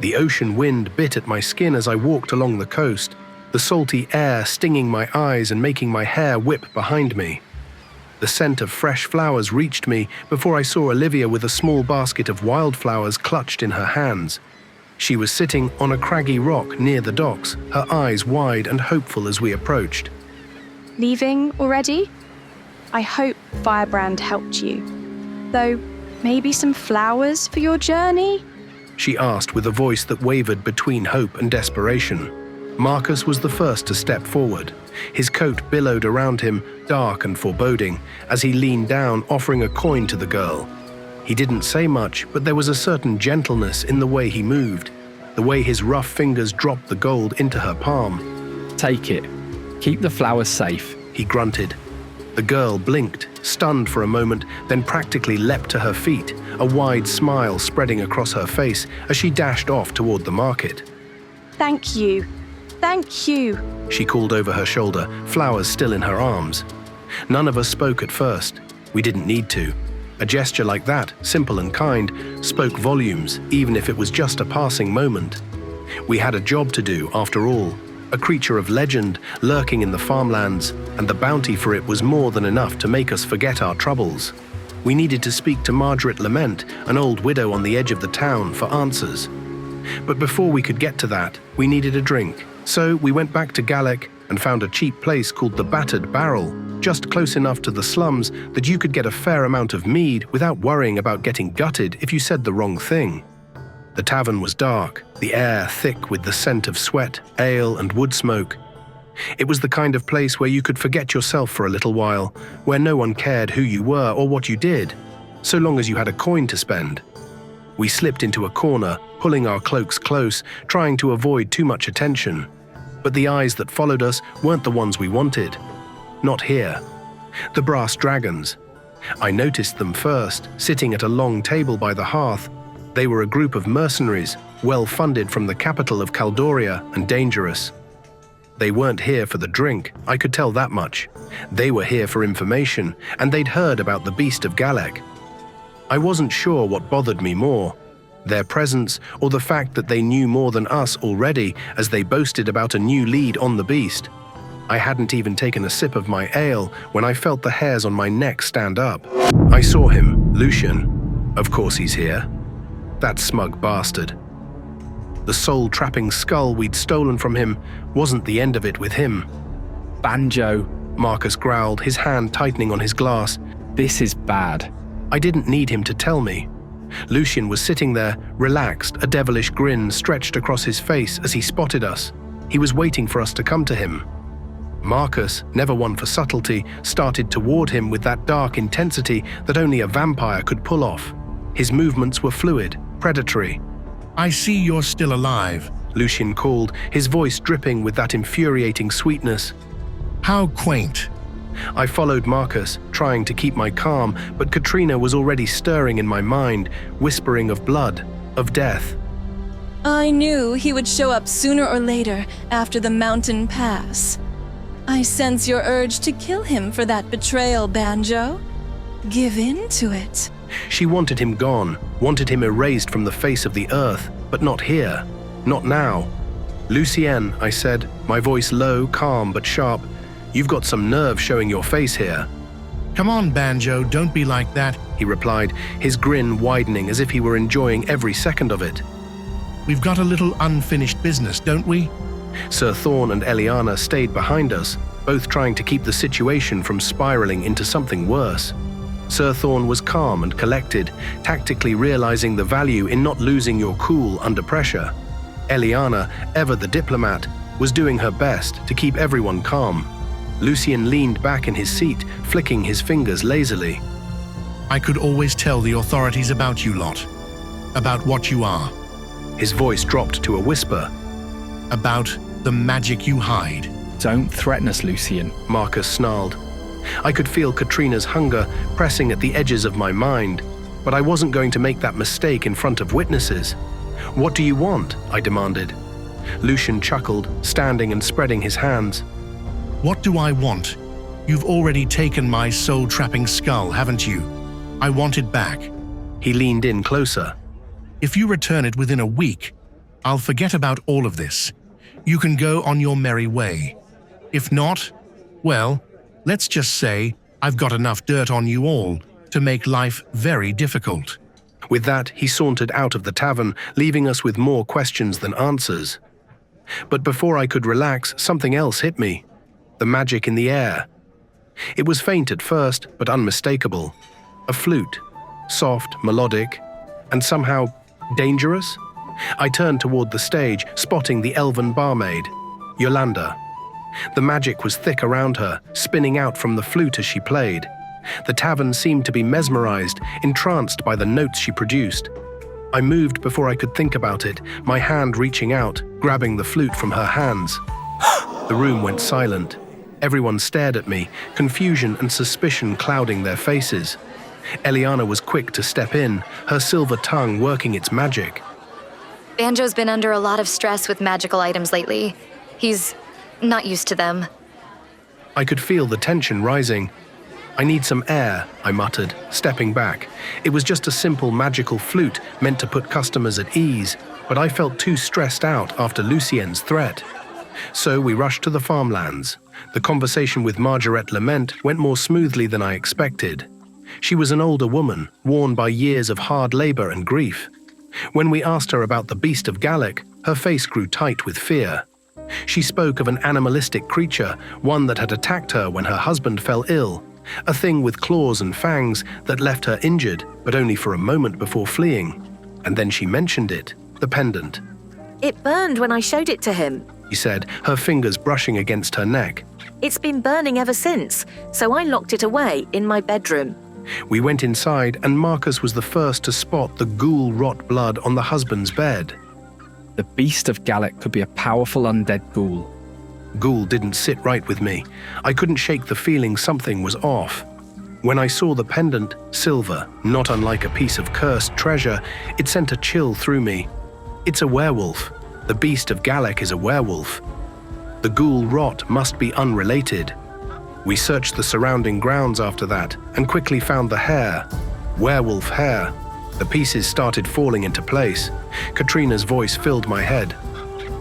The ocean wind bit at my skin as I walked along the coast, the salty air stinging my eyes and making my hair whip behind me. The scent of fresh flowers reached me before I saw Olivia with a small basket of wildflowers clutched in her hands. She was sitting on a craggy rock near the docks, her eyes wide and hopeful as we approached. Leaving already? I hope Firebrand helped you. Though, maybe some flowers for your journey? She asked with a voice that wavered between hope and desperation. Marcus was the first to step forward. His coat billowed around him, dark and foreboding, as he leaned down, offering a coin to the girl. He didn't say much, but there was a certain gentleness in the way he moved, the way his rough fingers dropped the gold into her palm. Take it. Keep the flowers safe, he grunted. The girl blinked, stunned for a moment, then practically leapt to her feet, a wide smile spreading across her face as she dashed off toward the market. Thank you. Thank you, she called over her shoulder, flowers still in her arms. None of us spoke at first. We didn't need to. A gesture like that, simple and kind, spoke volumes, even if it was just a passing moment. We had a job to do, after all. A creature of legend lurking in the farmlands, and the bounty for it was more than enough to make us forget our troubles. We needed to speak to Margaret Lament, an old widow on the edge of the town, for answers. But before we could get to that, we needed a drink. So we went back to Gallic and found a cheap place called the Battered Barrel, just close enough to the slums that you could get a fair amount of mead without worrying about getting gutted if you said the wrong thing. The tavern was dark, the air thick with the scent of sweat, ale and wood smoke. It was the kind of place where you could forget yourself for a little while, where no one cared who you were or what you did, so long as you had a coin to spend. We slipped into a corner, pulling our cloaks close, trying to avoid too much attention. But the eyes that followed us weren't the ones we wanted. Not here. The brass dragons. I noticed them first, sitting at a long table by the hearth. They were a group of mercenaries, well-funded from the capital of Caldoria and dangerous. They weren't here for the drink, I could tell that much. They were here for information, and they'd heard about the beast of Galec. I wasn't sure what bothered me more, their presence or the fact that they knew more than us already as they boasted about a new lead on the beast. I hadn't even taken a sip of my ale when I felt the hairs on my neck stand up. I saw him, Lucien. Of course he's here. That smug bastard. The soul-trapping skull we'd stolen from him wasn't the end of it with him. Banjo, Marcus growled, his hand tightening on his glass. This is bad. I didn't need him to tell me. Lucien was sitting there, relaxed, a devilish grin stretched across his face as he spotted us. He was waiting for us to come to him. Marcus, never one for subtlety, started toward him with that dark intensity that only a vampire could pull off. His movements were fluid, predatory. I see you're still alive, Lucien called, his voice dripping with that infuriating sweetness. How quaint. I followed Marcus, trying to keep my calm, but Katrina was already stirring in my mind, whispering of blood, of death. I knew he would show up sooner or later after the mountain pass. I sense your urge to kill him for that betrayal, Banjo. Give in to it. She wanted him gone, wanted him erased from the face of the earth, but not here, not now. Lucien, I said, my voice low, calm but sharp. You've got some nerve showing your face here. Come on, Banjo, don't be like that, he replied, his grin widening as if he were enjoying every second of it. We've got a little unfinished business, don't we? Sir Thorn and Eliana stayed behind us, both trying to keep the situation from spiraling into something worse. Sir Thorn was calm and collected, tactically realizing the value in not losing your cool under pressure. Eliana, ever the diplomat, was doing her best to keep everyone calm. Lucien leaned back in his seat, flicking his fingers lazily. I could always tell the authorities about you lot. About what you are. His voice dropped to a whisper. About the magic you hide. Don't threaten us, Lucien, Marcus snarled. I could feel Katrina's hunger pressing at the edges of my mind, but I wasn't going to make that mistake in front of witnesses. What do you want? I demanded. Lucien chuckled, standing and spreading his hands. What do I want? You've already taken my soul-trapping skull, haven't you? I want it back. He leaned in closer. If you return it within a week, I'll forget about all of this. You can go on your merry way. If not, well, let's just say I've got enough dirt on you all to make life very difficult." With that, he sauntered out of the tavern, leaving us with more questions than answers. But before I could relax, something else hit me. The magic in the air. It was faint at first, but unmistakable. A flute. Soft, melodic, and somehow dangerous. I turned toward the stage, spotting the elven barmaid, Yolanda. The magic was thick around her, spinning out from the flute as she played. The tavern seemed to be mesmerized, entranced by the notes she produced. I moved before I could think about it, my hand reaching out, grabbing the flute from her hands. The room went silent. Everyone stared at me, confusion and suspicion clouding their faces. Eliana was quick to step in, her silver tongue working its magic. Banjo's been under a lot of stress with magical items lately. He's not used to them. I could feel the tension rising. "I need some air," I muttered, stepping back. It was just a simple magical flute meant to put customers at ease, but I felt too stressed out after Lucien's threat. So we rushed to the farmlands. The conversation with Margaret Lament went more smoothly than I expected. She was an older woman, worn by years of hard labor and grief. When we asked her about the beast of Gallic, her face grew tight with fear. She spoke of an animalistic creature, one that had attacked her when her husband fell ill, a thing with claws and fangs that left her injured, but only for a moment before fleeing. And then she mentioned it, the pendant. "It burned when I showed it to him," She said, her fingers brushing against her neck. "It's been burning ever since, so I locked it away in my bedroom." We went inside, and Marcus was the first to spot the ghoul rot blood on the husband's bed. The beast of Gallic could be a powerful undead ghoul. Ghoul didn't sit right with me. I couldn't shake the feeling something was off. When I saw the pendant, silver, not unlike a piece of cursed treasure, it sent a chill through me. It's a werewolf. The beast of Gallic is a werewolf. The ghoul rot must be unrelated. We searched the surrounding grounds after that and quickly found the hair. Werewolf hair. The pieces started falling into place. Katrina's voice filled my head.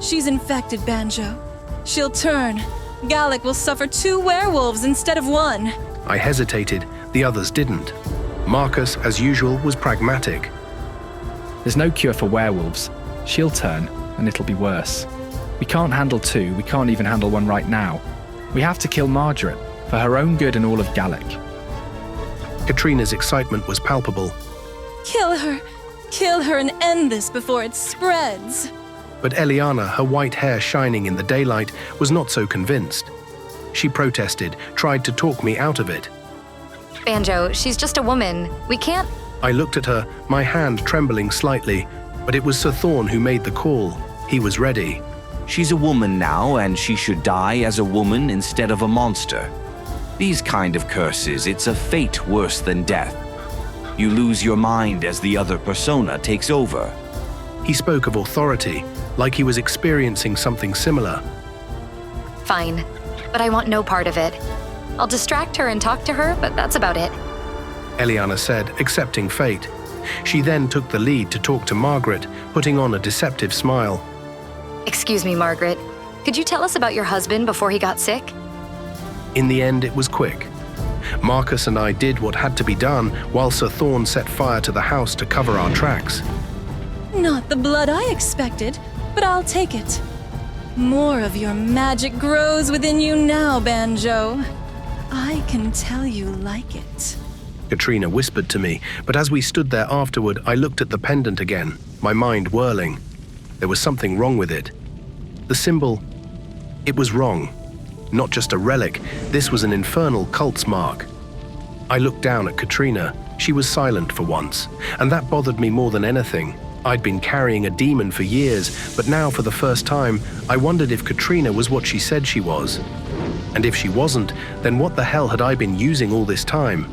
She's infected, Banjo. She'll turn. Gallic will suffer 2 werewolves instead of 1. I hesitated. The others didn't. Marcus, as usual, was pragmatic. There's no cure for werewolves. She'll turn, and it'll be worse. We can't handle 2, we can't even handle 1 right now. We have to kill Margaret, for her own good and all of Gallic. Katrina's excitement was palpable. Kill her! Kill her and end this before it spreads! But Eliana, her white hair shining in the daylight, was not so convinced. She protested, tried to talk me out of it. Banjo, she's just a woman. We can't... I looked at her, my hand trembling slightly, but it was Sir Thorn who made the call. He was ready. She's a woman now, and she should die as a woman instead of a monster. These kind of curses, it's a fate worse than death. You lose your mind as the other persona takes over. He spoke of authority, like he was experiencing something similar. Fine, but I want no part of it. I'll distract her and talk to her, but that's about it. Eliana said, accepting fate. She then took the lead to talk to Margaret, putting on a deceptive smile. Excuse me, Margaret. Could you tell us about your husband before he got sick? In the end, it was quick. Marcus and I did what had to be done, while Sir Thorn set fire to the house to cover our tracks. Not the blood I expected, but I'll take it. More of your magic grows within you now, Banjo. I can tell you like it. Katrina whispered to me, but as we stood there afterward, I looked at the pendant again, my mind whirling. There was something wrong with it. The symbol, it was wrong. Not just a relic, this was an infernal cult's mark. I looked down at Katrina. She was silent for once, and that bothered me more than anything. I'd been carrying a demon for years, but now for the first time, I wondered if Katrina was what she said she was. And if she wasn't, then what the hell had I been using all this time?